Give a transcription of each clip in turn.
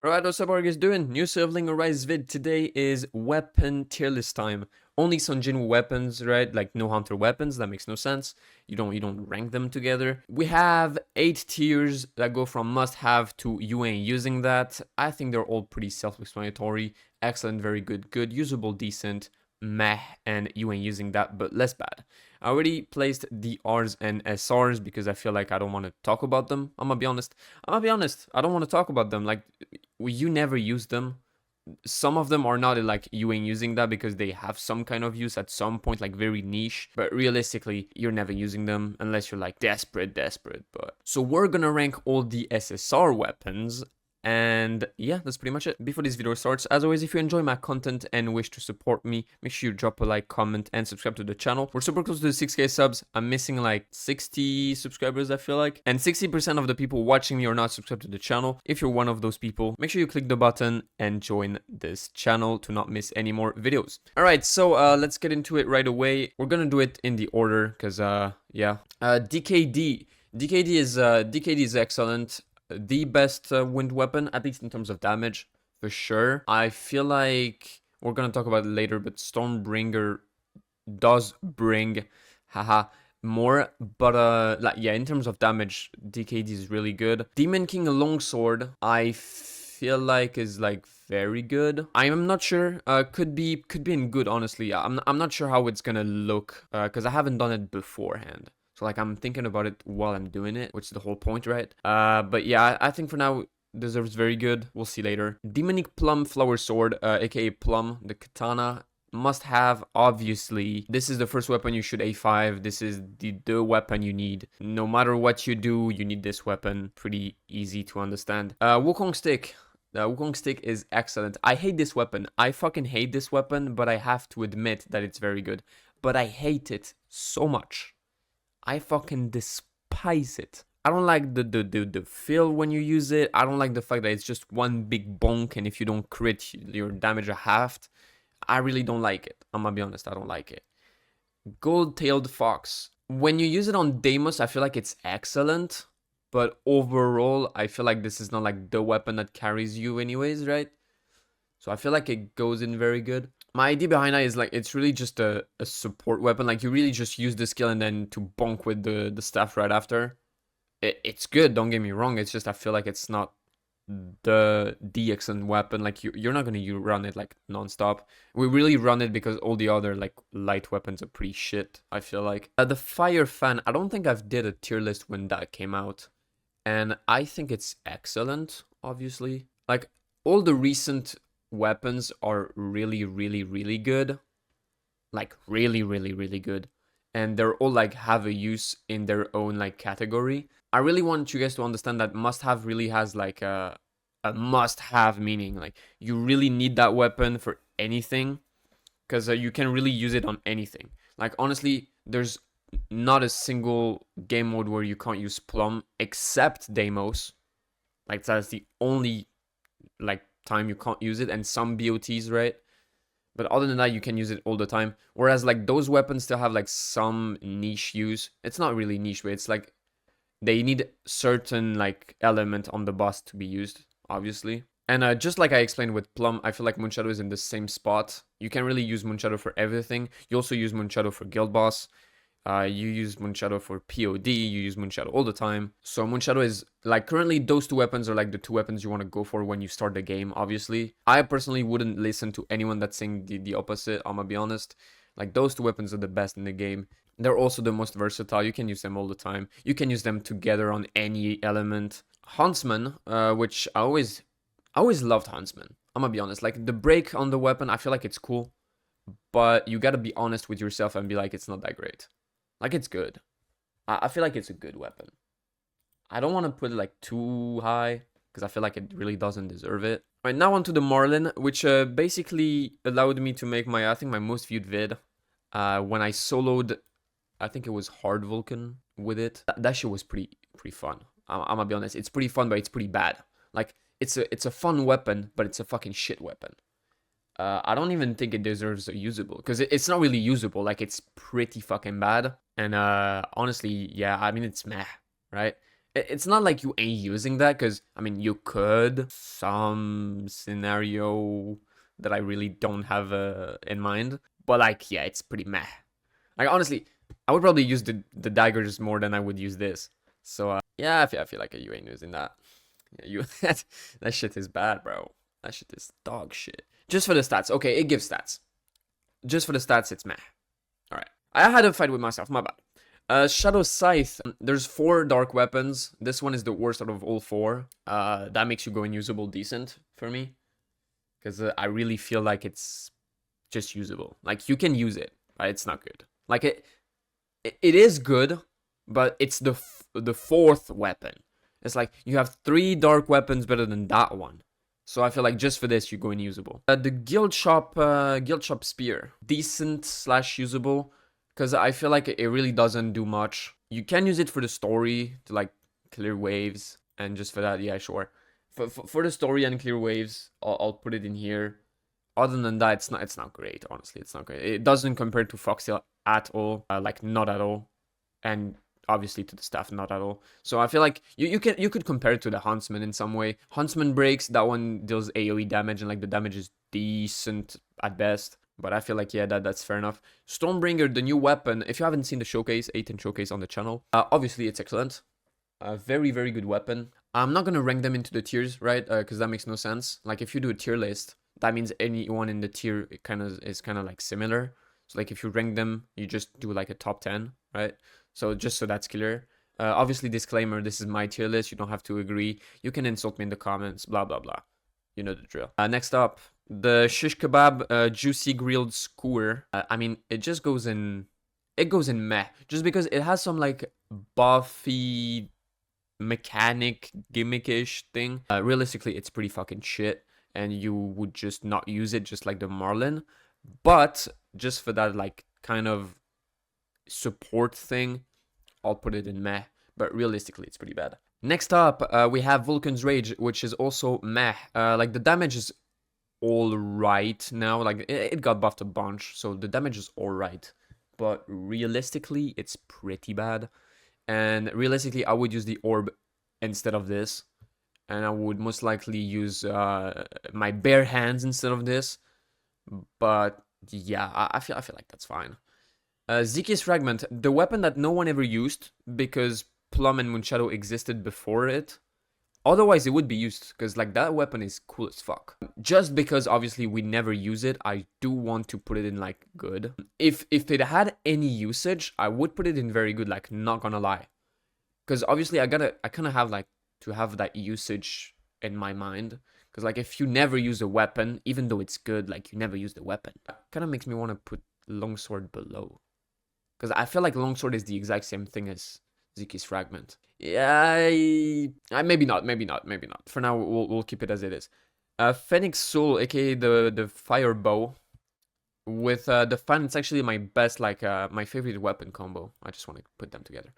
Alright, what's up, what are you guys doing? New Servling Arise vid. Today is weapon tier list time. Only some Jinwoo weapons, right? Like no hunter weapons, that makes no sense. You don't rank them together. We have 8 tiers that go from must have to you ain't using that. I think they're all pretty self-explanatory. Excellent, very good, good, usable, decent, meh, and you ain't using that, but less bad. I already placed the Rs and SRs because I feel like I don't want to talk about them. I'm gonna be honest. I don't want to talk about them. Like, you never use them. Some of them are not like you ain't using that because they have some kind of use at some point, like very niche, but realistically you're never using them unless you're like desperate. But so we're gonna rank all the SSR weapons. And yeah, that's pretty much it. Before this video starts, as always, if you enjoy my content and wish to support me, make sure you drop a like, comment, and subscribe to the channel. We're super close to the 6K subs. I'm missing like 60 subscribers, I feel like. And 60% of the people watching me are not subscribed to the channel. If you're one of those people, make sure you click the button and join this channel to not miss any more videos. Alright, so let's get into it right away. We're gonna do it in the order, because yeah. DKD. DKD is excellent. The best wind weapon, at least in terms of damage, for sure. I feel like we're gonna talk about it later, but Stormbringer does bring, haha, more. But like, yeah, in terms of damage, DKD is really good. Demon King Longsword, I feel like is like very good. I'm not sure. Could be in good, honestly. I'm not sure how it's gonna look, because I haven't done it beforehand. So like I'm thinking about it while I'm doing it, which is the whole point, right? But yeah, I think for now deserves very good. We'll see later. Demonic Plum Flower Sword, aka Plum, the katana. Must have, obviously. This is the first weapon you should A5. This is the weapon you need. No matter what you do, you need this weapon. Pretty easy to understand. Wukong Stick. The Wukong Stick is excellent. I hate this weapon. I fucking hate this weapon, but I have to admit that it's very good. But I hate it so much. I fucking despise it. I don't like the feel when you use it. I don't like the fact that it's just one big bonk, and if you don't crit, your damage are halved. I really don't like it. I'm gonna be honest, I don't like it. Gold-tailed Fox. When you use it on Deimos, I feel like it's excellent. But overall, I feel like this is not like the weapon that carries you anyways, right? So I feel like it goes in very good. My idea behind that is like it's really just a support weapon. Like you really just use the skill and then to bonk with the staff right after. It's good, don't get me wrong. It's just I feel like it's not the excellent weapon. Like you're not gonna run it like non-stop. We really run it because all the other like light weapons are pretty shit, I feel like. The Fire Fan, I don't think I've did a tier list when that came out. And I think it's excellent, obviously. Like all the recent weapons are really good, like really good, and they're all like have a use in their own like category. I really want you guys to understand that must have really has like a must have meaning. Like you really need that weapon for anything, because you can really use it on anything. Like honestly, there's not a single game mode where you can't use Plum except Deimos. Like that's the only like time you can't use it, and some BOTs, right? But other than that, you can use it all the time. Whereas like those weapons still have like some niche use. It's not really niche, but it's like they need certain like element on the boss to be used, obviously. And just like I explained with Plum, I feel like Moonshadow is in the same spot. You can really use Moonshadow for everything. You also use Moonshadow for guild boss. You use Moonshadow for POD, you use Moonshadow all the time. So Moonshadow is, like, currently those two weapons are like the two weapons you want to go for when you start the game, obviously. I personally wouldn't listen to anyone that's saying the opposite, I'm gonna be honest. Like, those two weapons are the best in the game. They're also the most versatile, you can use them all the time. You can use them together on any element. Huntsman, which I always loved Huntsman, I'm gonna be honest. Like, the break on the weapon, I feel like it's cool. But you gotta be honest with yourself and be like, it's not that great. Like, it's good. I feel like it's a good weapon. I don't want to put it, like, too high, because I feel like it really doesn't deserve it. Alright, now on to the Marlin, which basically allowed me to make my, I think, my most viewed vid. When I soloed, I think it was Hard Vulcan with it. That shit was pretty fun. I'm gonna be honest. It's pretty fun, but it's pretty bad. Like, it's a fun weapon, but it's a fucking shit weapon. I don't even think it deserves a usable, because it's not really usable. Like, it's pretty fucking bad. And honestly, yeah, I mean, it's meh, right? It's not like you ain't using that, because, I mean, you could. Some scenario that I really don't have in mind. But, like, yeah, it's pretty meh. Like, honestly, I would probably use the daggers more than I would use this. So, yeah, I feel like you ain't using that. Yeah, that shit is bad, bro. That shit is dog shit. Just for the stats. Okay, it gives stats. Just for the stats, it's meh. Alright. I had a fight with myself, my bad. Shadow Scythe. There's 4 dark weapons. This one is the worst out of all 4. That makes you go unusable decent for me. Because I really feel like it's just usable. Like, you can use it, but it's not good. Like, it is good, but it's the 4th weapon. It's like, you have 3 dark weapons better than that one. So I feel like just for this, you go unusable. The Guild Shop Spear. Decent / usable. Because I feel like it really doesn't do much. You can use it for the story to, like, clear waves. And just for that, yeah, sure. For the story and clear waves, I'll put it in here. Other than that, it's not great, honestly. It's not great. It doesn't compare to Foxtail at all. Like, not at all. And obviously to the staff, not at all. So I feel like you could compare it to the Huntsman in some way. Huntsman breaks, that one deals AoE damage, and like the damage is decent at best. But I feel like, yeah, that's fair enough. Stormbringer, the new weapon. If you haven't seen the showcase, 8 showcase on the channel, obviously it's excellent. A very, very good weapon. I'm not gonna rank them into the tiers, right? Because that makes no sense. Like, if you do a tier list, that means anyone in the tier is kind of like similar. So like, if you rank them, you just do like a top 10, right? So just so that's clear. Obviously, disclaimer, this is my tier list. You don't have to agree. You can insult me in the comments, blah, blah, blah. You know the drill. Next up, the Shish Kebab Juicy Grilled Skewer. I mean, it just goes in... It goes in meh. Just because it has some, like, buffy mechanic gimmick-ish thing. Realistically, it's pretty fucking shit. And you would just not use it, just like the Marlin. But, just for that, like, kind of support thing, I'll put it in meh, but realistically it's pretty bad. Next up, we have Vulcan's Rage, which is also meh. Like, the damage is alright now. Like, it got buffed a bunch, so the damage is alright. But realistically, it's pretty bad. And realistically, I would use the orb instead of this. And I would most likely use my bare hands instead of this. But yeah, I feel like that's fine. SEKE'S Fragment, the weapon that no one ever used because PLUM and MOONSHADOW existed before it. Otherwise, it would be used because, like, that weapon is cool as fuck. Just because, obviously, we never use it, I do want to put it in, like, good. If it had any usage, I would put it in very good, like, not gonna lie. Because, obviously, I kind of have, like, to have that usage in my mind. Because, like, if you never use a weapon, even though it's good, like, you never use the weapon. It kind of makes me want to put Longsword below. Because I feel like Longsword is the exact same thing as SEKE'S Fragment. Yeah, maybe not. For now, we'll keep it as it is. Phoenix Soul, aka the Fire Bow. With the fan, it's actually my best, like, my favorite weapon combo. I just want to put them together.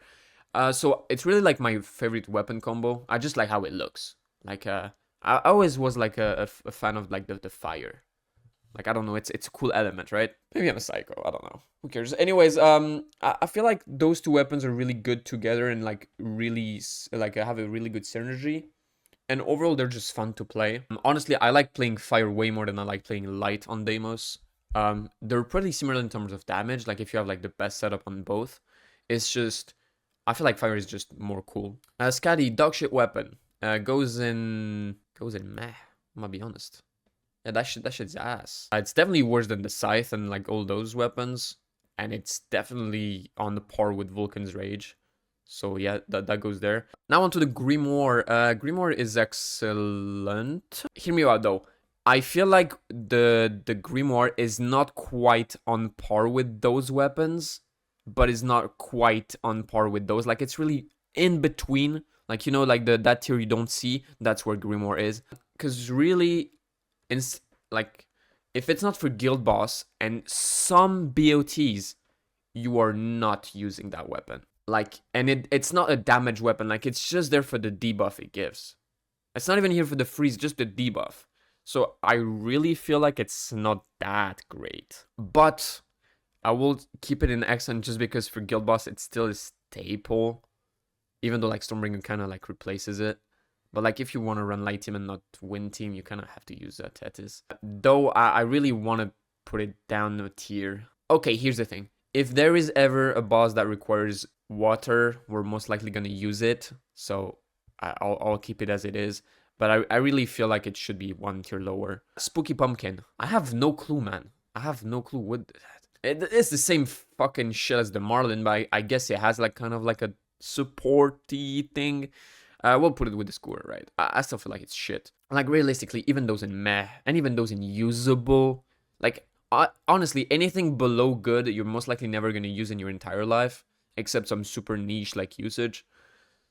So it's really like my favorite weapon combo. I just like how it looks. Like, I always was like a fan of like the fire. Like, I don't know, it's a cool element, right? Maybe I'm a psycho, I don't know. Who cares? Anyways, I feel like those two weapons are really good together and, like, really, like, have a really good synergy. And overall, they're just fun to play. Honestly, I like playing fire way more than I like playing light on Deimos. They're pretty similar in terms of damage, like, if you have, like, the best setup on both. It's just, I feel like fire is just more cool. SKADI, dogshit weapon. Goes in meh, I'm gonna be honest. Yeah, that shit's ass. It's definitely worse than the Scythe and, like, all those weapons. And it's definitely on the par with Vulcan's Rage. So yeah, that goes there. Now onto the Grimoire. Grimoire is excellent. Hear me out though. I feel like the Grimoire is not quite on par with those weapons. But it's not quite on par with those. Like, it's really in between. Like, you know, like that tier you don't see. That's where Grimoire is. Because really... like, if it's not for guild boss and some BOTs, you are not using that weapon. Like, and it's not a damage weapon. Like, it's just there for the debuff it gives. It's not even here for the freeze, just the debuff. So I really feel like it's not that great. But I will keep it in excellent just because for guild boss it's still a staple. even though like Stormbringer kind of like replaces it. But like if you want to run light team and not win team, you kind of have to use THETIS. Though I really want to put it down a tier. Okay, here's the thing. If there is ever a boss that requires water, we're most likely going to use it. So I'll keep it as it is. But I really feel like it should be one tier lower. Spooky Pumpkin. I have no clue, man. I have no clue what... It's the same fucking shit as the Marlin, but I guess it has like kind of like a supporty thing. We'll put it with the SKEWER, right? I still feel like it's shit. Like, realistically, even those in meh, and even those in usable, like, honestly, anything below good, you're most likely never going to use in your entire life, except some super niche, like, usage.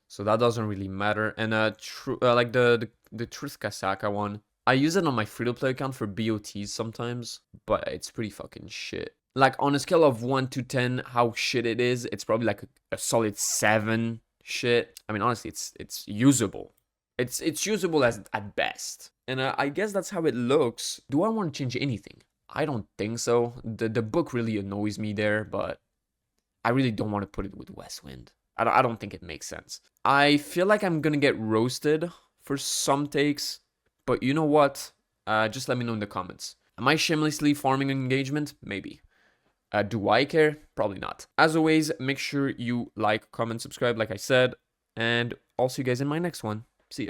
So that doesn't really matter. And, like, the Truth Kasaka one, I use it on my free-to-play account for BOTs sometimes, but it's pretty fucking shit. Like, on a scale of 1 to 10, how shit it is, it's probably, like, a solid 7. Shit. I mean, honestly, it's usable. It's usable at best. And I guess that's how it looks. Do I want to change anything? I don't think so. The book really annoys me there, but I really don't want to put it with Westwind. I don't think it makes sense. I feel like I'm gonna get roasted for some takes, but you know what? Just let me know in the comments. Am I shamelessly farming engagement? Maybe. Do I care? Probably not. As always, make sure you like, comment, subscribe, like I said, and I'll see you guys in my next one. See ya.